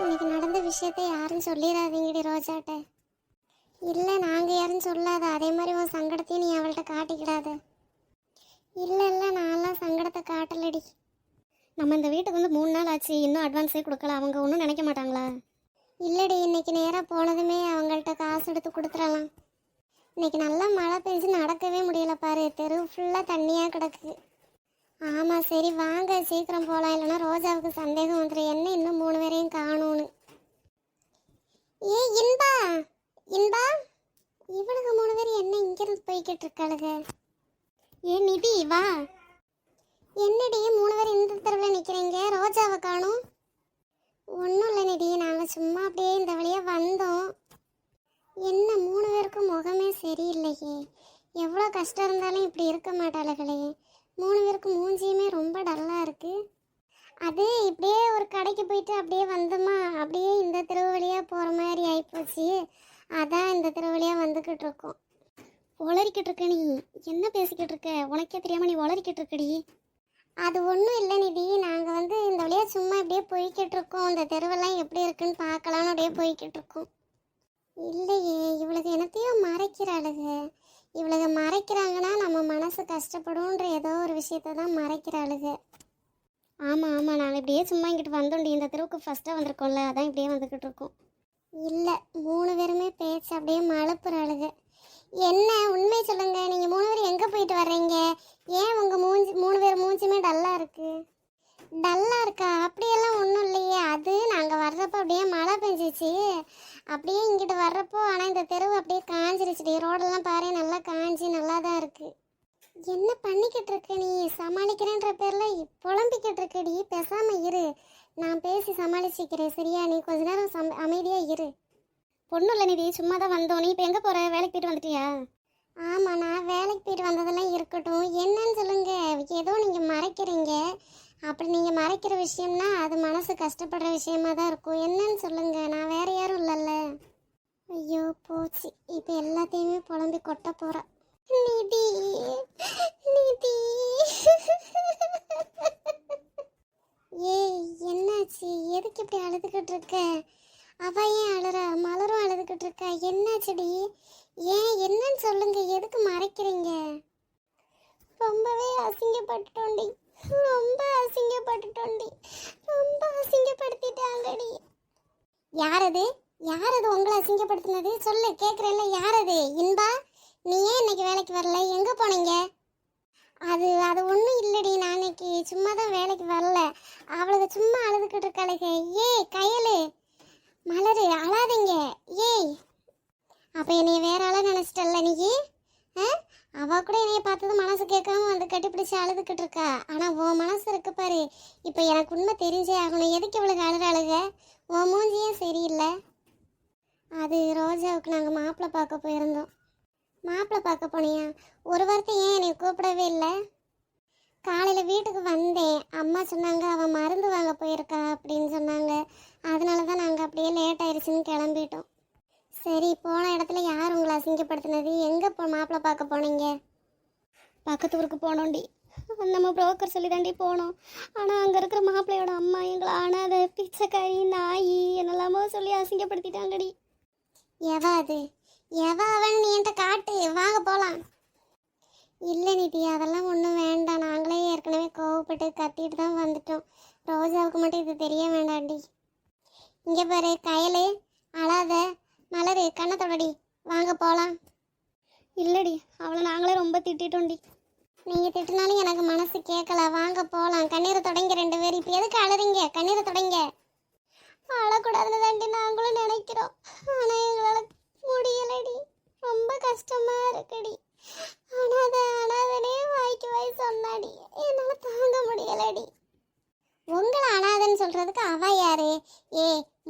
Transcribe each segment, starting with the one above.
இன்னைக்கு நடந்த விஷயத்த யாரும் சொல்லிடாதீங்கடி ரோஜாட்ட. இல்லை நாங்கள் யாரும் சொல்லாத. அதே மாதிரி உன் சங்கடத்தையும் நீ அவள்கிட்ட காட்டிக்கிடாத. இல்லை இல்லை நான்லாம் சங்கடத்தை காட்டலடி. நம்ம இந்த வீட்டுக்கு வந்து 3 நாள் ஆச்சு, இன்னும் அட்வான்ஸே கொடுக்கல. அவங்க ஒன்றும் நினைக்க மாட்டாங்களா? இல்லடி, இன்னைக்கு நேராக போனதுமே அவங்கள்ட்ட காசு எடுத்து கொடுத்துடலாம். இன்னைக்கு நல்லா மழை பெஞ்சு நடக்கவே முடியல பாரு, தெரு ஃபுல்லாக தண்ணியாக கிடக்கு. ஆமாம் சரி வாங்க சீக்கிரம் போகலாம், இல்லைன்னா ரோஜாவுக்கு சந்தேகம் வந்துடும் என்ன இன்னும் 3 பேரையும் காணும்னு. ஏ இன்பா இன்பா, இவனுக்கு 3 பேர் என்ன இங்கிருந்து போய்கிட்டு இருக்காளுங்க? ஏ நிதி வா. என்னடி 3 பேர் இந்த தெருவில் நிற்கிறீங்க, ரோஜாவை காணும்? ஒன்றும் இல்லை நிதி, நாங்கள் சும்மா அப்படியே இந்த வழியாக வந்தோம். என்ன 3 பேருக்கும் முகமே சரியில்லையே, எவ்வளோ கஷ்டம் இருந்தாலும் இப்படி இருக்க மாட்டாளுகளே. 3 பேருக்கு மூஞ்சியுமே ரொம்ப டல்லாக இருக்குது. அது இப்படியே ஒரு கடைக்கு போயிட்டு அப்படியே வந்தோமா, அப்படியே இந்த தெரு வழியாக போகிற மாதிரி ஆகிப்போச்சு. அதான் இந்த தெரு வழியாக வந்துக்கிட்டு இருக்கோம். உளறிக்கிட்டு இருக்க நீ? என்ன பேசிக்கிட்டு இருக்க? உனக்கே தெரியாமல் நீ உளறிக்கிட்டு இருக்கடி. அது ஒன்றும் இல்லை நிதி, நாங்கள் வந்து இந்த வழியாக சும்மா இப்படியே போய்கிட்டு இருக்கோம். இந்த தெருவெல்லாம் எப்படி இருக்குன்னு பார்க்கலான்னு அப்படியே போய்கிட்டு இருக்கோம். இல்லையே, இவளுக்கு என்னத்தையும் மறைக்கிறாளுங்க. இவளுக்கு மறைக்கிறாங்கன்னா நம்ம மனசு கஷ்டப்படும்ன்ற ஏதோ ஒரு விஷயத்த தான் மறைக்கிறாளுங்க. ஆமாம் ஆமாம், நாங்கள் இப்படியே சும்மா இங்கிட்டு வந்தோண்டி. இந்த தெருவுக்கு ஃபஸ்ட்டாக வந்திருக்கோம்ல, அதான் இப்படியே வந்துக்கிட்டு இருக்கோம். இல்லை 3 பேருமே பேச்சு அப்படியே மழுப்புறாளுங்க. என்ன உண்மை சொல்லுங்க, நீங்கள் 3 பேர் எங்கே போயிட்டு வர்றீங்க? ஏன் உங்கள் மூஞ்சி 3 பேர் மூஞ்சியுமே டல்லாக இருக்குது? டல்லாக இருக்கா? அப்படியெல்லாம் ஒன்றும் இல்லையே. அது நாங்கள் வர்றப்போ அப்படியே மழை பெஞ்சிச்சு, அப்படியே இங்கிட்டு வர்றப்போ. ஆனால் இந்த தெருவு அப்படியே காஞ்சிருச்சுடி, ரோடெல்லாம் பாரு நல்லா காஞ்சி நல்லா தான் இருக்குது. என்ன பண்ணிக்கிட்டு இருக்க நீ? சமாளிக்கிறேன்ற பேரில் புலம்பிக்கிட்டு இருக்கடி. பேசாமல் இரு, நான் பேசி சமாளிச்சிக்கிறேன் சரியா? நீ கொஞ்ச நேரம் அமைதியாக இரு. பொண்ணும் இல்லை நிதி, சும்மா தான் வந்தோம். நீ இப்போ எங்கே போகிற? வேலைக்கு போயிட்டு வந்துட்டியா? ஆமாம், நான் வேலைக்கு போயிட்டு வந்ததெல்லாம் இருக்கட்டும். என்னன்னு சொல்லுங்க, ஏதோ நீங்கள் மறைக்கிறீங்க. அப்படி நீங்கள் மறைக்கிற விஷயம்னா அது மனசு கஷ்டப்படுற விஷயமா தான் இருக்கும். என்னன்னு சொல்லுங்க, நான் வேற யாரும் இல்லைல்ல. ஐயோ போச்சு, இப்போ எல்லாத்தையுமே புலம்பி கொட்ட போகிறேன். நிதி நிதி ஏய் என்னாச்சு? எதுக்கு இப்படி அழுதுகிட்டு இருக்க? அவ ஏன் அழுறா? மலரும் அழுதுகிட்டு இருக்கா. என்னாச்சுடி? ஏன் என்னன்னு சொல்லுங்க, எதுக்கு மறைக்கிறீங்க? ரொம்பவே அசிங்கப்பட்டுட்டோண்டி, ரொம்ப அசிங்கப்பட்டுட்டோண்டி, ரொம்ப அசிங்கப்படுத்திட்டாங்கடி. யாரது யாரது உங்களை அசிங்கப்படுத்தினது? சொல்லு, கேட்குறேன்ல. யாரது? இன்பா, நீ ஏன் இன்னைக்கு வேலைக்கு வரல? எங்கே போனீங்க? அது அது ஒன்றும் இல்லடி, நான் இன்னைக்கு சும்மா தான் வேலைக்கு வரல. அவளுக்கு சும்மா அழுதுகிட்டு இருக்காளுங்க. ஏய் கயலு மலரு அழாதீங்க. ஏய் அப்போ என்னைய வேற ஆளா நினச்சிட்டல்ல நீ? அவ கூட என்னைய பார்த்தது மனசு கேட்காம வந்து கட்டிப்பிடிச்சு அழுதுகிட்டு இருக்கா. ஆனால் உன் மனசு இருக்கு பாரு, இப்போ எனக்கு உண்மை தெரிஞ்சே ஆகணும். எதுக்கு இவளுக்கு அழுறாளுக? உன் மூஞ்சியும் சரியில்லை. அது ரோஜாவுக்கு நாங்கள் மாப்பிள்ளை பார்க்க போயிருந்தோம். மாப்பிள்ளை பார்க்க போனியா? ஒரு வார்த்தை ஏன் என்னை கூப்பிடவே இல்லை? காலையில் வீட்டுக்கு வந்தேன், அம்மா சொன்னாங்க அவன் மருந்து வாங்க போயிருக்கா அப்படின்னு சொன்னாங்க. அதனால தான் நாங்கள் அப்படியே லேட் ஆயிடுச்சுன்னு கிளம்பிட்டோம். சரி, போன இடத்துல யார் உங்களை அசிங்கப்படுத்தினது? எங்கே மாப்பிள்ளை பார்க்க போனீங்க? பக்கத்து ஊருக்கு போனோண்டி. நம்ம புரோக்கர் சொல்லி தாண்டி போனோம். ஆனால் அங்கே இருக்கிற மாப்பிள்ளையோட அம்மா எங்களை அனாதை, பிச்சைக்காரி, நாய் என்னெல்லாமோ சொல்லி அசிங்கப்படுத்திட்டாங்கடி. எவா அது? எவா அவன்? நீ என்கிட்ட காட்டு, வாங்க போகலாம். இல்லை நிதி, அதெல்லாம் ஒன்றும் வேண்டாம். நாங்களே ஏற்கனவே கோவப்பட்டு கத்திட்டு தான் வந்துட்டோம். ரோஜாவுக்கு மட்டும் இது தெரிய வேண்டாண்டி. இங்கே பாரு கயலு, அழாத. மலரு கண்ணை தொடடி, வாங்க போகலாம். இல்லடி, அவளை நாங்களே ரொம்ப திட்டோண்டி. நீங்கள் திட்டினாலும் எனக்கு மனசு கேட்கல. வாங்க போகலாம். கண்ணீரை தொடங்க 2 பேர். இப்போ எதுக்கு அழுறீங்க? கண்ணீரை தொடங்க. அழக்கூடாதுன்னு தாண்டி நாங்களும் நினைக்கிறோம், ஆனால் எங்களால் முடியலடி. ரொம்ப கஷ்டமாக இருக்குடி. அனாதனே வாய்க்கு வாய் சொன்னாடி, என்னால் தாங்க முடியலடி. உங்களை அனாதன்னு சொல்கிறதுக்கு அவ யாரு?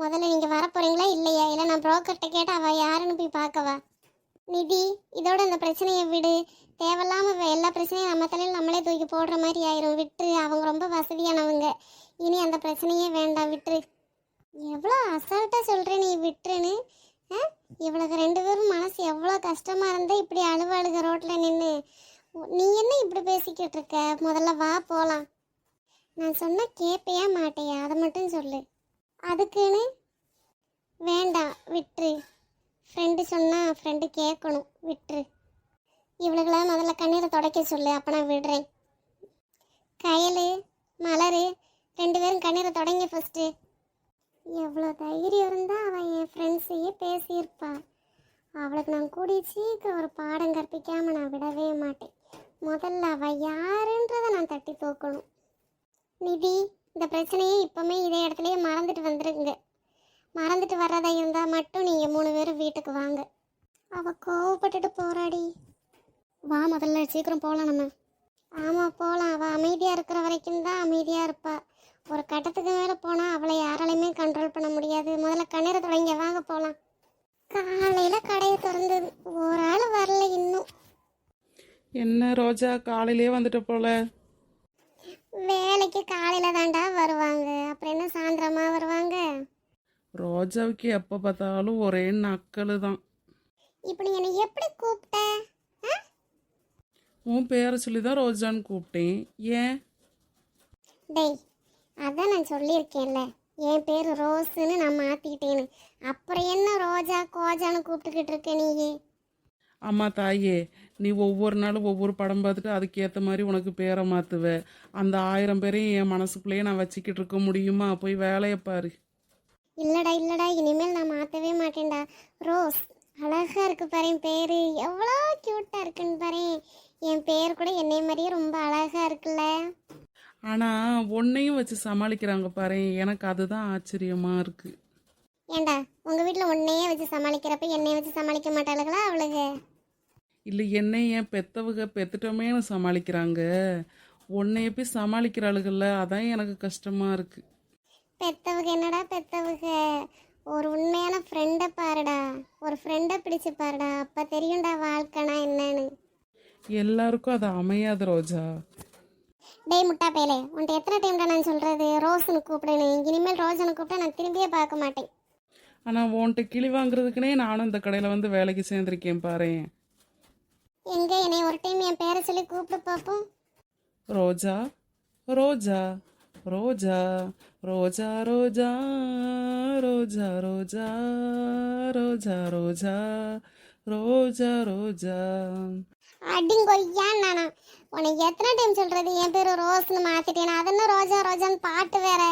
முதல்ல நீங்கள் வரப்போறீங்களா இல்லையா? இல்லை நான் புரோக்கர்கிட்ட கேட்டு அவள் யாருன்னு போய் பார்க்கவா? நிதி, இதோட இந்த பிரச்சனையை விடு. தேவையில்லாமல் எல்லா பிரச்சனையும் நம்ம தலையில் நம்மளே தூக்கி போடுற மாதிரி ஆயிரும். விட்டுரு, அவங்க ரொம்ப வசதியானவங்க. இனி அந்த பிரச்சனையே வேண்டாம், விட்டுரு. எவ்வளோ அசால்ட்டாக சொல்கிறேன் நீ விட்டுருன்னு. இவளுக்கு 2 பேரும் மனசு எவ்வளோ கஷ்டமாக இருந்தால் இப்படி அழுவாளுக ரோட்டில் நின்று. நீ என்ன இப்படி பேசிக்கிட்டு இருக்க? முதல்ல வா போகலாம். நான் சொன்னால் கேட்பையா மாட்டையா? அதை மட்டும் சொல்லு. அதுக்குன்னு வேண்டாம் விட்டுரு. ஃப்ரெண்டு சொன்னால் ஃப்ரெண்டு கேட்கணும், விட்டுரு. இவளுக்கெல்லாம் முதல்ல கண்ணீரை துடைக்க சொல்லு, அப்போ நான் விடுறேன். கயல், மலர், 2 பேரும் கண்ணீரை தொடங்கி ஃபஸ்ட்டு. எவ்வளோ தைரியம் இருந்தால் அவள் என் ஃப்ரெண்ட்ஸையே பேசியிருப்பா. அவளுக்கு நான் கூடிய சீக்கிரம் ஒரு பாடம் கற்பிக்காமல் நான் விடவே மாட்டேன். முதல்ல அவள் யாருன்றதை நான் தட்டி தூக்கணும். நிதி, இந்த பிரச்சனையை இப்போமே இதே இடத்துலையே மறந்துட்டு வந்துடுங்க. மறந்துட்டு வர்றதா இருந்தால் மட்டும் நீங்கள் 3 பேரும் வீட்டுக்கு வாங்க. அவள் கோவப்பட்டுட்டு போராடி. வா, முதல்ல சீக்கிரம் போகலாம் நம்ம. ஆமாம் போகலாம். அவள் அமைதியாக இருக்கிற வரைக்கும் தான் அமைதியாக இருப்பா. ஒரு கட்டத்துக்கு மேலே போனால் அவளை யாராலையுமே கண்ட்ரோல் பண்ண முடியாது. முதல்ல கண்ணீரை தொடங்க, வாங்க போகலாம். காலையில் கடையை திறந்தது, ஒரு ஆள் வரல இன்னும். என்ன ரோஜா, காலையிலே வந்துட்ட போல. வேலைக்கு காலையில் தாண்டா வருவாங்க, அப்புறம் என்ன சாயந்தரமா வருவாங்க? ரோஜாவுக்கு எப்போ பார்த்தாலும் ஒரே நக்கல் தான். இப்போ நீ என்னை எப்படி கூப்பிட்ட? உன் பேரை சொல்லி தான் ரோஜான்னு கூப்பிட்டேன். ஏன்? டேய், அதான் நான் சொல்லியிருக்கேன்ல, என் பேர் ரோஸுன்னு நான் மாற்றிக்கிட்டேன்னு. அப்புறம் என்ன ரோஜா கோஜான்னு கூப்பிட்டுக்கிட்டு இருக்க நீயே? அம்மா தாயே, நீ ஒவ்வொரு நாளும் ஒவ்வொரு படம் பார்த்துட்டு அதுக்கேற்ற மாதிரி உனக்கு பேரை மாற்றுவ. அந்த 1000 பேரையும் என் மனசுக்குள்ளேயே நான் வச்சுக்கிட்டு இருக்க முடியுமா? போய் வேலையை பாரு. இல்லடா, இனிமேல் நான் மாற்றவே மாட்டேன்டா. ரோஸ் அழகாக இருக்கு பாரு, என் பேர் எவ்வளோ க்யூட்டாக இருக்குன்னு பாரு. என் பேர் கூட என்னை மாதிரியே ரொம்ப அழகாக இருக்குல்ல. ஆனால் உன்னையும் வச்சு சமாளிக்கிறாங்க பாரு, எனக்கு அதுதான் ஆச்சரியமாக இருக்கு. ஏண்டா, உங்கள் வீட்டில் உன்னையே வச்சு சமாளிக்கிறப்ப என்னைய வச்சு சமாளிக்க மாட்டாளுங்களா அவளுக? இல்லை, என்னை ஏன் பெத்தவங்க பெத்துட்டோமேனு சமாளிக்கிறாங்க, உன்னை எப்படி சமாளிக்கிறாளுகள்ல, அதான் எனக்கு கஷ்டமாக இருக்குது. பெத்தவங்க என்னடா பெத்தவங்க, ஒரு உண்மையான ஃப்ரெண்டை பாருடா, ஒரு ஃப்ரெண்டை பிடிச்சு பாருடா, அப்போ தெரியும்டா வாழ்க்கைனா என்னன்னு. எல்லாருக்கும் அது அமையாது ரோஜா. டேய் முட்டா பேலே, உன்ட்ட எத்தனை டைம்டா நான் சொல்கிறது ரோஸ்னு கூப்பிடுன்னு? இனிமேல் ரோஜனை கூப்பிட்டா நான் திரும்பியே பார்க்க மாட்டேன். ஆனால் உன்கிட்ட கிளி வாங்குறதுக்குனே நானும் இந்த கடையில் வந்து வேலைக்கு சேர்ந்துருக்கேன் பாரு. எங்கே என்னை ஒரு டைம் என் பேரை சொல்லி கூப்பிட்டு பார்ப்போம். ரோஜா ரோஜா ரோஜா ரோஜா ரோஜா ரோஜா ரோஜா ரோஜா ரோஜா ரோஜா ரோஜா. அடிங்கொய்யா நானா, உனக்கு எத்தனை டைம் சொல்கிறது என் பேர் ரோஸ்னு மாற்றிட்டேன். அதென்ன ரோஜா ரோஜான்னு பாட்டு வேற.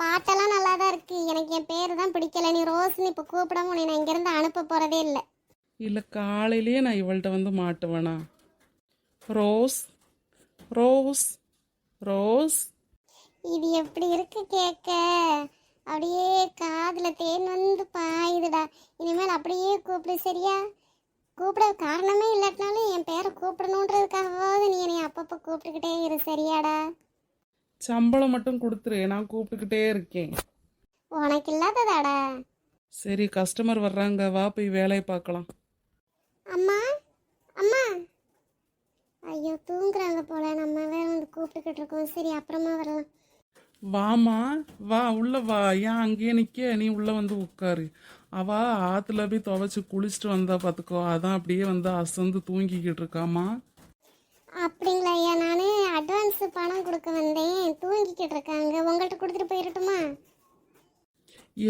பாட்டெல்லாம் நல்லா தான் இருக்குது, எனக்கு என் பேர் தான் பிடிக்கல. நீ ரோஸ்னு இப்போ கூப்பிடாம உன்னை நான் இங்கேருந்து அனுப்ப போகிறதே இல்லை. இல்லை, காலையிலேயே நான் இவள்கிட்ட வந்து மாட்டுவேனா? Rose rose rose. இது எப்படி இருக்கு கேட்க? அப்படியே காதில் தேன் வந்து பாயுதுடா. இனிமேல் அப்படியே கூப்பிடு, சரியா? கூப்பிட காரணமே இல்லாட்டினாலும் என் பேரை கூப்பிடணுன்றதுக்காகவாவது நீ என்னை அப்பப்போ கூப்பிட்டுக்கிட்டே இரு, சரியாடா? சம்பளம் மட்டும் கொடுத்துரு, நான் கூப்பிட்டுக்கிட்டே இருக்கேன். உனக்கு இல்லாததாடா. சரி, கஸ்டமர் வர்றாங்க, வா போய் வேலையை பார்க்கலாம். அம்மா அம்மா, ஐயோ தூங்குறாங்க போல, நம்ம வேற வந்து கூப்பிட்டுக்கிட்டு இருக்கோம். சரி, அப்புறமா வரலாம். வாமா வா, உள்ள வா. ஏன் அங்கேயே நிற்க, நீ உள்ள வந்து உட்காரு. அவ ஆற்றுல போய் துவைச்சி குளிச்சுட்டு வந்தா பார்த்துக்கோ, அதான் அப்படியே வந்து அசந்து தூங்கிக்கிட்டு இருக்காமா. அப்படிங்களா ஐயா? நான் அட்வான்ஸ் பணம் கொடுக்க வந்தேன், தூங்கிக்கிட்டு இருக்காங்க. உங்கள்கிட்ட கொடுத்துட்டு போயிடட்டுமா?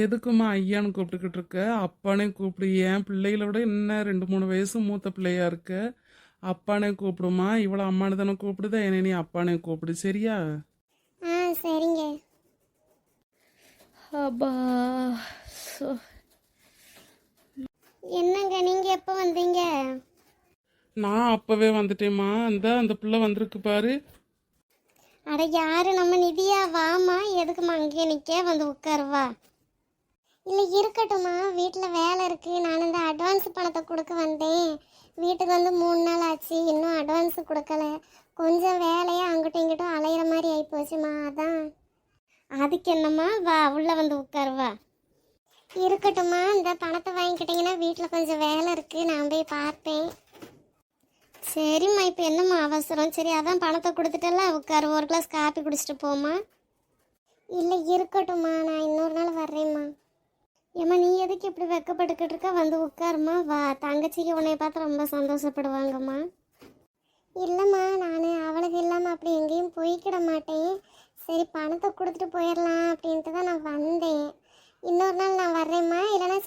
எதுக்குமா ஐயான்னு கூப்பிட்டுக்கிட்டு இருக்க? அப்பானே கூப்பிடு. ஏன் பிள்ளைகளை விட இன்னும் 2-3 வயசு மூத்த பிள்ளையா இருக்க. அப்பானே கூப்பிடுமா. இவ்வளோ அம்மானு தானே கூப்பிடுதா, என்னை நீ அப்பானே கூப்பிடு, சரியா? ஆ சரிங்க. அப்பா, என்னங்க நீங்கள் எப்போ வந்தீங்க? நான் அப்பவே வந்துட்டேம்மா. அந்த பிள்ளை வந்திருக்கு பாரு. அட யாரு, நம்ம நிதியா? வாமா, எதுக்குமா அங்கேயே நிற்க, வந்து உட்காருவா. இல்லை இருக்கட்டும்மா, வீட்டில் வேலை இருக்குது. நான் இந்த அட்வான்ஸ் பணத்தை கொடுக்க வந்தேன். வீட்டுக்கு வந்து 3 நாள் ஆச்சு, இன்னும் அட்வான்ஸ் கொடுக்கல. கொஞ்சம் வேலையை அங்கிட்டும் இங்கிட்டும் அலையிற மாதிரி ஆகிப்போச்சுமா, அதான். அதுக்கு என்னம்மா, வா உள்ளே வந்து உட்காருவா. இருக்கட்டும்மா, இந்த பணத்தை வாங்கிக்கிட்டிங்கன்னா வீட்டில் கொஞ்சம் வேலை இருக்குது, நான் போய் பார்ப்பேன். சரிம்மா, இப்போ என்னம்மா அவசரம்? சரி, அதான் பணத்தை கொடுத்துட்டல, உட்காரு, ஒரு கிளாஸ் காப்பி குடிச்சிட்டு போம்மா. இல்லை இருக்கட்டும்மா, நான் இன்னொரு நாள் வர்றேம்மா. ஏம்மா, நீ எதுக்கு இப்படி வெக்கப்பட்டுக்கிட்டு இருக்க? வந்து உட்காருமா, வா. தங்கச்சிக்கு உன்னைய பார்த்து ரொம்ப சந்தோஷப்படுவாங்கம்மா. இல்லைம்மா, நான் அவளுக்கு இல்லாமல் அப்படி எங்கேயும் போய்க்கிட மாட்டேன். சரி, பணத்தை கொடுத்துட்டு போயிடலாம் அப்படின்ட்டு தான் நான் வந்தேன். இன்னொரு நாள் நான் வர்றேம்மா, இல்லைன்னா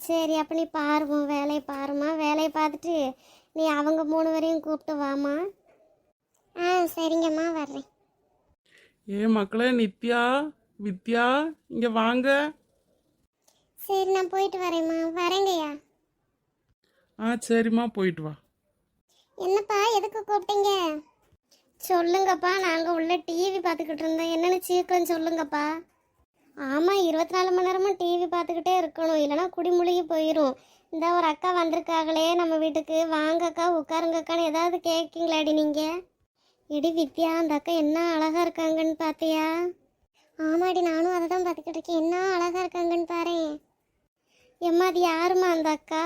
சரி அப்போ நீ பாருமா, வேலையை பாருமா, வேலையை பார்த்துட்டு நீ அவங்க 3 பேரையும் கூப்பிட்டு வாமா. ஆ சரிங்கம்மா வர்றேன். மக்களே, நித்யா, வித்யா, இங்க வாங்க. சரி நான் போயிட்டு வரேம்மா. வரேங்கய்யா. சரிம்மா, போயிட்டு வா. என்னப்பா எதுக்கு கூப்பிட்டீங்க? சொல்லுங்கப்பா, நாங்கள் உள்ள டிவி பார்த்துக்கிட்டு இருந்தோம். என்னென்னு சீக்கிரம் சொல்லுங்கப்பா. ஆமாம், 24 மணி நேரமும் டிவி பார்த்துக்கிட்டே இருக்கணும், இல்லைன்னா குடிமுழுகி போயிடும். இந்த ஒரு அக்கா வந்திருக்காங்களே நம்ம வீட்டுக்கு, வாங்க அக்கா உட்காருங்க அக்கான்னு ஏதாவது கேட்கீங்களாடி நீங்கள்? எடி வித்யா, அந்த அக்கா என்ன அழகாக இருக்காங்கன்னு பார்த்தியா? ஆமாடி, நானும் அதை தான் பார்த்துக்கிட்டு இருக்கேன். என்ன அழகா இருக்காங்கன்னு பாரேன். எம்மா அது யாருமா அந்த அக்கா?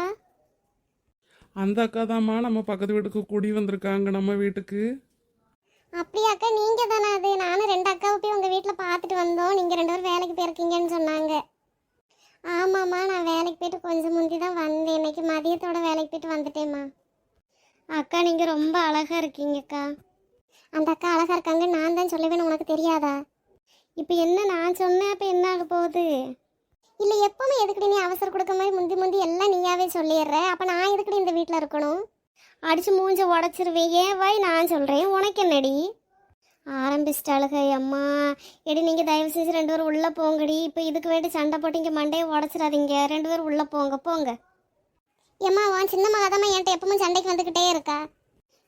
அந்த அக்கா தாம்மா நம்ம பக்கத்து வீட்டுக்கு குடி வந்திருக்காங்க நம்ம வீட்டுக்கு. அப்படியா அக்கா, நீங்க தானே அது? நானும் 2 அக்காவை போய் உங்க வீட்டில் பார்த்துட்டு வந்தோம். நீங்க 2 பேரும் வேலைக்கு போயிருக்கீங்கன்னு சொன்னாங்க. ஆமாம்மா, நான் வேலைக்கு போயிட்டு கொஞ்சம் முந்தி தான் வந்தேன். இன்னைக்கு மதியத்தோட வேலைக்கு போயிட்டு வந்துட்டேம்மா. அக்கா நீங்கள் ரொம்ப அழகாக இருக்கீங்கக்கா. அந்த அக்கா அழகா இருக்காங்க, நான் தான் சொல்லுவேன்னு உனக்கு தெரியாதா? இப்போ என்ன நான் சொன்னேன், அப்போ என்ன ஆக போகுது? இல்லை, எப்பவுமே எதுக்கடி நீ அவசரம் கொடுக்க மாதிரி முந்தி எல்லாம் நீயாவே சொல்லிடுற. அப்போ நான் எதுக்கடி இந்த வீட்டில் இருக்கணும்? அடித்து மூஞ்ச உடச்சிருவேன். ஏன் வாய் நான் சொல்கிறேன், உனக்கு என்னடி? ஆரம்பிச்சிட்டாளுக அம்மா. எடி நீங்கள் தயவு செஞ்சு 2 பேரும் உள்ளே போங்கடி. இப்போ இதுக்கு வேண்டி சண்டை போட்டு இங்கே மண்டையை உடச்சிடாதீங்க. 2 பேரும் உள்ளே போங்க. ஏம்மா, உன் சின்ன மகாதாம்மா என்கிட்ட எப்பவும் சண்டைக்கு வந்துக்கிட்டே இருக்கா.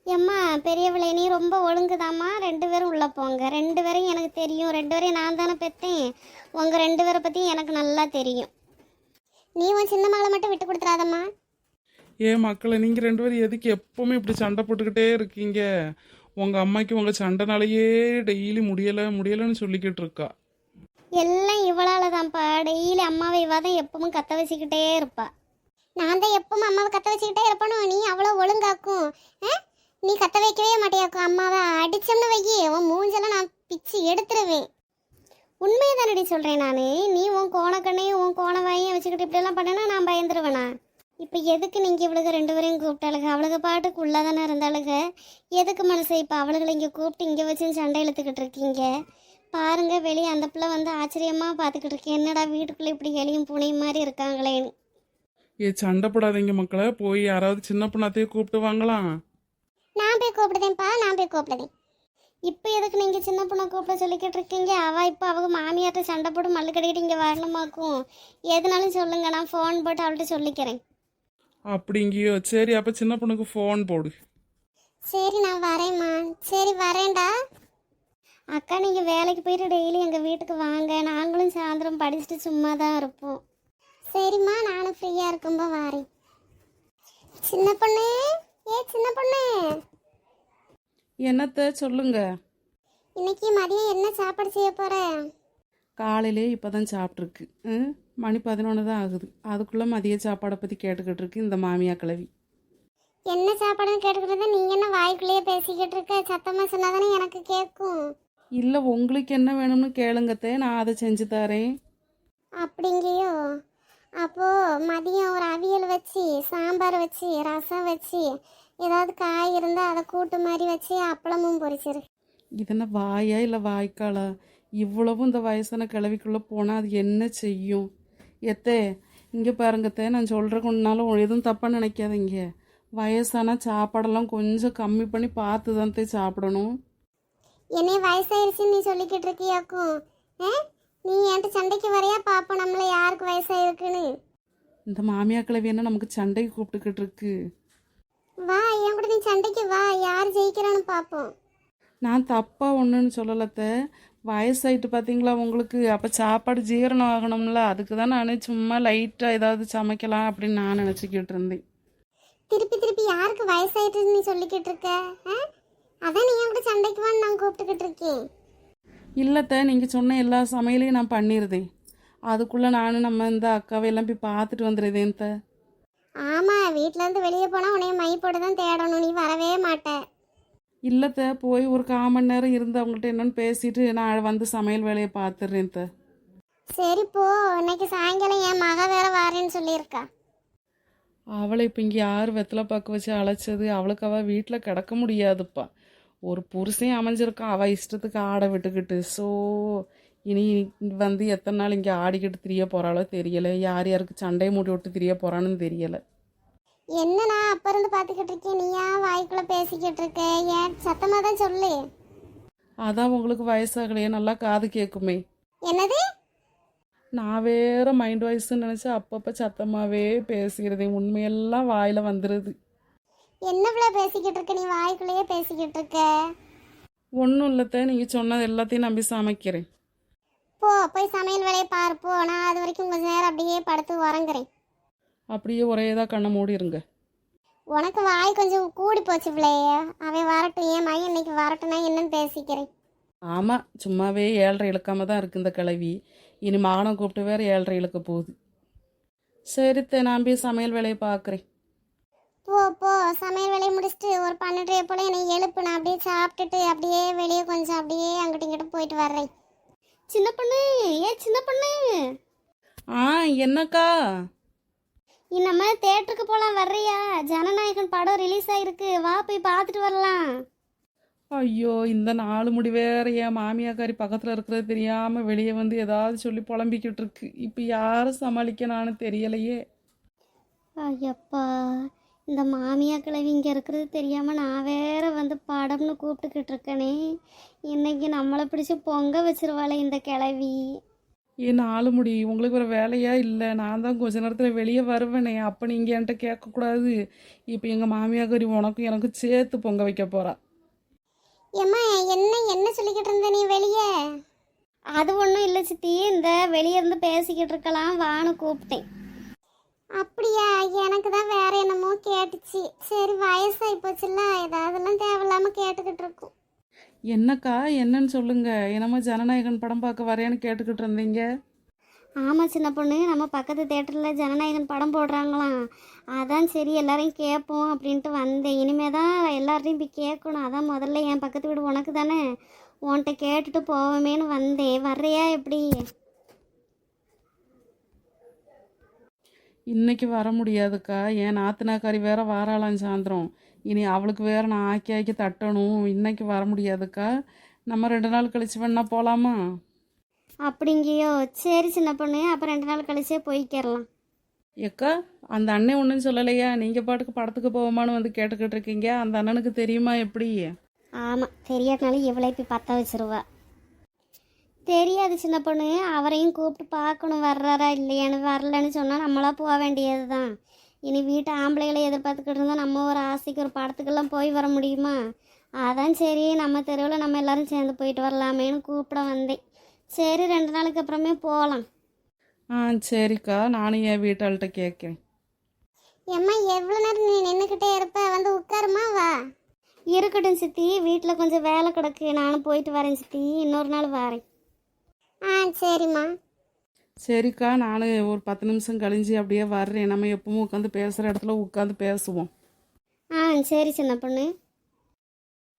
எம்மா பெரியவளே, நீ ரொம்ப ஒழுங்குதாம்மா. 2 பேரும் உள்ளே போங்க. 2 பேரையும் எனக்கு தெரியும். 2 பேரையும் நான் தானே பெற்றேன். உங்கள் 2 பேரை பற்றியும் எனக்கு நல்லா தெரியும். நீ உன் சின்ன மகளை மட்டும் விட்டு கொடுத்துறாதம்மா. மக்களை, நீங்க 2 பேரும் எதுக்கு எப்பவுமே இப்படி சண்டை போட்டுக்கிட்டே இருக்கீங்க? உங்க அம்மாக்கு உங்க சண்டைனாலேயே டெய்லி முடியலைன்னு சொல்லிக்கிட்டு இருக்கா. எல்லாம் இவளால தான்ப்பா. டெய்லி அம்மாவை இவா தான் எப்பவும் கத்த வச்சுக்கிட்டே இருப்பா. நான் தான் எப்பவும் அம்மாவை கத்த வச்சுக்கிட்டே இருப்பணும். நீ அவ்வளோ ஒழுங்காக்கும். நீ கத்த வைக்கவே மாட்டியாக்கும். அம்மாவை அடிச்சோம்னு வைக்கி உன் மூஞ்செல்லாம் நான் பிச்சு எடுத்துருவேன். உண்மையை தானடி சொல்கிறேன் நான். நீ உன் கோணக்கண்ணையும் உன் கோணவாயும் வச்சுக்கிட்டு இப்படியெல்லாம் பண்ணேன்னா நான் பயந்துருவேனா? இப்போ எதுக்கு நீங்கள் இவளுக்கு 2 பேரையும் கூப்பிட்டாளுங்க? அவளுக்கு பாட்டுக்கு உள்ளே தானே இருந்தாளுங்க. எதுக்கு மனசை இப்போ அவளுகளை இங்கே கூப்பிட்டு இங்கே வச்சு சண்டை இழுத்துக்கிட்டு இருக்கீங்க? பாருங்க, வெளியே அந்த பிள்ளை வந்து ஆச்சரியமாக பார்த்துக்கிட்டு இருக்கேன். என்னடா வீட்டுக்குள்ளே இப்படி எலியும் பூனையும் மாதிரி இருக்காங்களேன்னு. சண்டை போடாதீங்க மக்களை, போய் யாராவது சின்ன பொண்ணாத்தையே கூப்பிட்டு வாங்கலாம். நான் போய் கூப்பிடுதேன்ப்பா, நான் போய் கூப்பிடுதேன். இப்போ எதுக்கு நீங்கள் சின்ன பொண்ணை கூப்பிட சொல்லிக்கிட்டு இருக்கீங்க? அவள் இப்போ அவங்க மாமியார்ட்ட சண்டை போட்டு மல்லு கட்டிக்கிட்டு இங்கே வரணுமாக்கும். எதுனாலும் சொல்லுங்கள், நான் ஃபோன் போட்டு அவள்கிட்ட சொல்லிக்கிறேன். அப்படிங்கியோ? சரி, அப்போ சின்ன பொண்ணுக்கு ஃபோன் போடு. சரி நான் வரேம்மா. சரி வரேன்டா. அக்கா நீங்கள் வேலைக்கு போயிட்டு டெய்லி எங்கள் வீட்டுக்கு வாங்க. நாங்களும் சாயந்தரம் படிச்சுட்டு சும்மா தான் இருப்போம். சரிம்மா, நானும் ஃப்ரீயாக இருக்கும்போ வரேன். சின்ன பொண்ணு, சின்ன பொண்ணு, என்னத்த சொல்லுங்க. இன்னைக்கு மதியம் என்ன சாப்பாடு செய்ய போற? காலையிலே இப்போதான் சாப்பிட்ருக்கு. மணி 11 தான் ஆகுது. அதுக்குள்ளே மதிய சாப்பாடை பற்றி கேட்டுக்கிட்டு இருக்கு இந்த மாமியா கிழவி. என்ன சாப்பாடுன்னு கேட்டுக்கிறது? நீங்க என்ன வாய்க்குள்ளேயே பேசிக்கிட்டு இருக்க? சத்தமாக சொன்னாதானே எனக்கு கேட்கும். இல்லை, உங்களுக்கு என்ன வேணும்னு கேளுங்கத்தே, நான் அதை செஞ்சு தரேன். அப்படிங்கியோ? அப்போ மதியம் ஒரு அவியல் வச்சு, சாம்பார் வச்சு, ரசம் வச்சு, ஏதாவது காய் இருந்தால் அதை கூட்டு மாதிரி வச்சு அப்பளமும் பொரிச்சிரு. இதென்ன வாயா இல்லை வாய்க்காலா? இவ்வளவும் இந்த வயசான கிழவிக்குள்ளே போனால் அது என்ன செய்யும்? எத்தே, இங்கே பாருங்கத்தே, நான் சொல்கிற கொண்டாலும் எதுவும் தப்பாக நினைக்காதீங்க. வயசான சாப்பாடெல்லாம் கொஞ்சம் கம்மி பண்ணி பார்த்து தான் சாப்பிடணும். என்னைய வயசாயிருச்சுன்னு நீ சொல்லிக்கிட்டு இருக்கியாக்கும். நீ என்கிட்ட சண்டைக்கு வரையா பார்ப்போம் நம்மள யாருக்கு வயசாயிருக்குன்னு. இந்த மாமியா கிழவி என்ன நமக்கு சண்டைக்கு கூப்பிட்டுக்கிட்டு இருக்கு? வா, என் கூட நீ சண்டைக்கு வா, யார் ஜெயிக்கிறான்னு பார்ப்போம். நான் தப்பாக ஒன்றுன்னு சொல்லலத்த. வயசாயிட்டு பார்த்தீங்களா உங்களுக்கு? அப்போ சாப்பாடு ஜீரணம் ஆகணும்ல, அதுக்கு தான் நான் சும்மா லைட்டாக ஏதாவது சமைக்கலாம் அப்படின்னு நான் நினச்சிக்கிட்டு இருந்தேன். திருப்பி யாருக்கு வயசாயிட்டுன்னு நீ சொல்லிக்கிட்டு இருக்க? அதான் நீ என் கூட சண்டைக்கு வான்னு நான் கூப்பிட்டுக்கிட்டு இருக்கேன். இல்லைத்த, நீங்கள் சொன்ன எல்லா சமையலையும் நான் பண்ணிடுதேன். அதுக்குள்ளே நானும் நம்ம இந்த அக்காவை எல்லாம் போய் பார்த்துட்டு வந்துடுதேன் த. ஆமாம், வீட்டிலேருந்து வெளியே போனால் உன்னைய மை போட்டு தான் தேடணும், நீ வரவே மாட்ட. இல்லைத்த, போய் ஒரு 1/4 மணி நேரம் இருந்து அவங்கள்ட்ட என்னன்னு பேசிட்டு நான் வந்து சமையல் வேலையை பார்த்துடுறேன் த. சரி போ, இன்னைக்கு சாயங்காலம் என் மக வேற வாரேன்னு சொல்லியிருக்கா. அவளை இப்போ இங்கே யார் வெத்தலை பார்க்க வச்சு அழைச்சது? அவளுக்கு அவள் வீட்டில் கிடக்க முடியாதுப்பா. ஒரு புருஷன் அமைஞ்சிருக்கான், அவள் இஷ்டத்துக்கு ஆட விட்டுக்கிட்டு. ஸோ இனி வந்து எத்தனை நாள் இங்கே ஆடிக்கிட்டு திரிய போகிறாளோ தெரியலை, யார் யாருக்கு சண்டையை மூட்டி விட்டு திரிய போகிறான்னு தெரியலை. என்ன நான் அப்ப இருந்து பாத்துக்கிட்டு இருக்கேன், நீ ஏன் வாய்க்குள்ள பேசிக்கிட்டு இருக்க? ஏன் சத்தமா தான் சொல்லு. அதான் உங்களுக்கு வயசாகலையே, நல்லா காது கேட்குமே. என்னது? நான் வேற மைண்ட் வாய்ஸ்ன்னு நினச்சி அப்பப்போ சத்தமாகவே பேசிடுது, உண்மையெல்லாம் வாயில் வந்துடுது. என்ன பிள்ளை பேசிக்கிட்டு இருக்க? நீ வாய்க்குள்ளேயே பேசிக்கிட்டு இருக்க. ஒன்றும் இல்லத்த, நீங்கள் சொன்னது எல்லாத்தையும் நம்பி சமைக்கிறேன். போய் சமையல் வேலையை பாரு போ. நான் அது வரைக்கும் கொஞ்ச நேரம் அப்படியே படுத்து உறங்குறேன். அப்படியே ஒரே இதாக கண்ணை மூடிருங்க. உனக்கு வாய் கொஞ்சம் கூடி போச்சு பிள்ளைய. அவன் வரட்டும், என் மையம் இன்னைக்கு வரட்டும்னா என்னன்னு பேசிக்கிறேன். ஆமாம், சும்மாவே 7:30 இழுக்காம தான் இருக்குது இந்த கிளவி. இனி மகனை கூப்பிட்டு வேறு 7:30 இழுக்க போகுது. சரித்த, நான் போய் சமையல் வேலையை பார்க்குறேன். போ சமையல் வேலையை முடிச்சுட்டு ஒரு 12:30 போல என்னை எழுப்பு. நான் அப்படியே சாப்பிட்டுட்டு அப்படியே வெளியே கொஞ்சம் அப்படியே அங்கிட்டு இங்கிட்டு போயிட்டு வர்றேன். சின்ன பொண்ணு, சின்ன பொண்ணு, என்னக்கா? நம்ம தேட்டருக்கு போகலாம், வர்றியா? ஜனநாயகன் படம் ரிலீஸ் ஆயிருக்கு, வா போய் பார்த்துட்டு வரலாம். ஐயோ, இந்த 4 முடி வேற என் மாமியாக்காரி பக்கத்தில் இருக்கிறது தெரியாமல் வெளியே வந்து ஏதாவது சொல்லி புலம்பிக்கிட்டு இருக்கு. இப்போ யாரை சமாளிக்கணும்னு தெரியலையே. ஐயப்பா, இந்த மாமியா கிழவி இங்கே இருக்கிறது தெரியாமல் நான் வேற வந்து படம்னு கூப்பிட்டுக்கிட்டு இருக்கேனே. இன்னைக்கு நம்மளை பிடிச்சி பொங்க வச்சிருவாளே இந்த கிழவி. ஏன் 4 முடி, உங்களுக்கு வேறு வேலையா இல்லை? நான் தான் கொஞ்ச நேரத்தில் வெளியே வருவேனே, அப்போ நீங்கள் என்கிட்ட கேட்கக்கூடாது. இப்போ எங்கள் மாமியாக்காரி உனக்கும் எனக்கும் சேர்த்து பொங்க வைக்க போகிறா. ஏம்மா என்ன சொல்லிக்கிட்டு இருந்த நீ வெளியே? அது ஒன்றும் இல்லை சித்தி, இந்த வெளியே இருந்து பேசிக்கிட்டு இருக்கலாம் வான்னு கூப்பிட்டேன். அப்படியா? எனக்கு தான் வேற என்னமோ கேட்டுச்சு. சரி, வயசாகி போச்சுல்ல, ஏதாவதெல்லாம் தேவையில்லாமல் கேட்டுக்கிட்டு இருக்கும். என்னக்கா, என்னன்னு சொல்லுங்க. என்னமோ ஜனநாயகன் படம் பார்க்க வரேன்னு கேட்டுக்கிட்டு இருந்தீங்க. ஆமாம் சின்ன பொண்ணு, நம்ம பக்கத்து தேட்டரில் ஜனநாயகன் படம் போடுறாங்களாம். அதான் சரி எல்லாரையும் கேட்போம் அப்படின்ட்டு வந்தேன். இனிமே தான் எல்லார்ட்டையும் போய் கேட்கணும். அதான் முதல்ல என் பக்கத்து வீடு உனக்கு தானே, உன்கிட்ட கேட்டுட்டு போவோமேன்னு வந்தேன். வர்றியா எப்படி? இன்னைக்கு வர முடியாதுக்கா, என் நாத்தனாக்காரி வேற வாராளாம் சாயந்தரம். இனி அவளுக்கு வேற நான் ஆக்கி தட்டணும். இன்னைக்கு வர முடியாதுக்கா, நம்ம 2 நாள் கழிச்சு வேணா போகலாமா? அப்படிங்கியோ? சரி சின்ன பொண்ணு, அப்போ 2 நாள் கழிச்சே போய்க்கிறலாம். ஏக்கா, அந்த அண்ணன் ஒன்றும் சொல்லலையா? நீங்கள் பாட்டுக்கு படத்துக்கு போவோமான்னு வந்து கேட்டுக்கிட்டு இருக்கீங்க. அந்த அண்ணனுக்கு தெரியுமா எப்படி? ஆமாம், தெரியாதனாலும் இவளே போய் பற்ற வச்சிருவா. தெரியாது சின்ன பொண்ணு, அவரையும் கூப்பிட்டு பார்க்கணும் வர்றாரா இல்லையான்னு. வரலன்னு சொன்னால் நம்மளா போக வேண்டியது தான். இனி வீட்டு ஆம்பளைகளை எதிர்பார்த்துக்கிட்டு இருந்தால் நம்ம ஒரு ஆசைக்கு ஒரு படத்துக்கெல்லாம் போய் வர முடியுமா? அதான் சரி நம்ம தெருவில் நம்ம எல்லாரும் சேர்ந்து போயிட்டு வரலாமேன்னு கூப்பிட வந்தேன். சரி, 2 நாளுக்கு அப்புறமே போகலாம். சரிக்கா, நானும் என் வீட்டாள்கிட்ட கேட்குறேன். ஏம்மா எவ்வளோ நேரம் நீ நின்றுக்கிட்டே இருப்ப? வந்து உட்காருமா, வா. இருக்கட்டும் சித்தி, வீட்டில் கொஞ்சம் வேலை கிடக்கு, நானும் போயிட்டு வரேன் சித்தி, இன்னொரு நாள் வரேன். சரிம்மா. சரிக்கா, நான் ஒரு 10 நிமிஷம் கழிஞ்சு அப்படியே வர்றேன். நம்ம எப்பவும் உட்காந்து பேசுகிற இடத்துல உட்காந்து பேசுவோம். சரி சின்ன பொண்ணு.